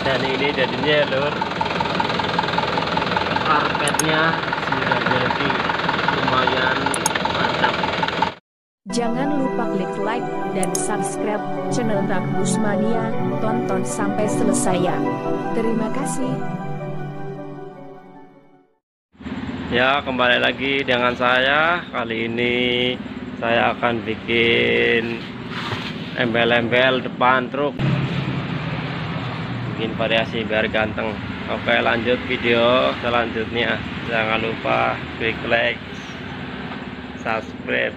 Dan ini jadinya lur, karpetnya sudah jadi, lumayan mantap. Jangan lupa klik like dan subscribe channel Takbus Mania, tonton sampai selesai ya. Terima kasih. Ya, kembali lagi dengan saya. Kali ini saya akan bikin embel-embel depan truk, bikin variasi biar ganteng. Oke, lanjut video selanjutnya. Jangan lupa klik like, subscribe.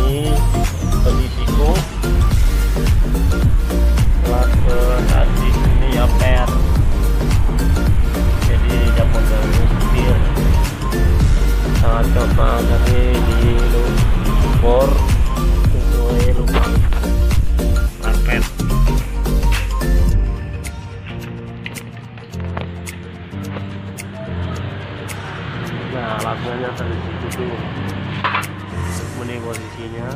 Ini kondisiku kelas tadi ini ya per, jadi jangan supir sangat gampang dari di lumpur sesuai lubang karpet. Nah, lagunya dari situ tuh mending posisinya.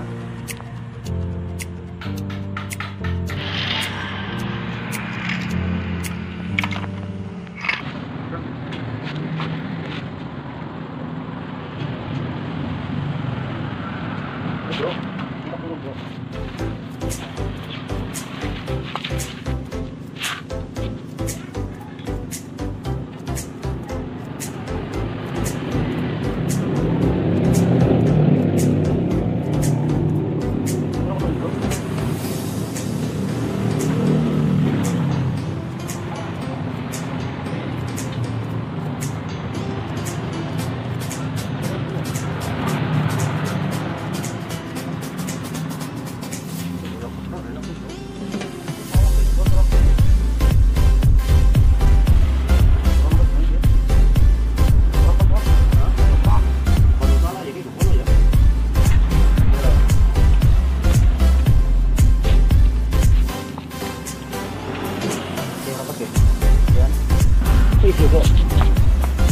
Itu kok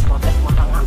pakai makangan.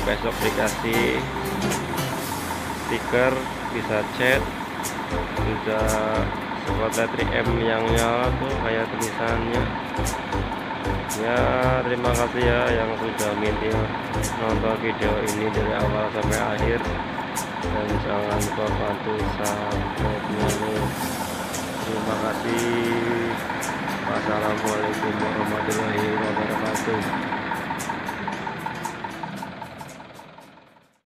besok dikasih stiker, bisa chat, sudah spotlight 3M yang nyala tuh kayak tulisannya. Ya, terima kasih ya yang sudah nonton video ini dari awal sampai akhir, dan jangan lupa bantu subscribe-nya nih. Terima kasih. Wassalamualaikum warahmatullahi wabarakatuh.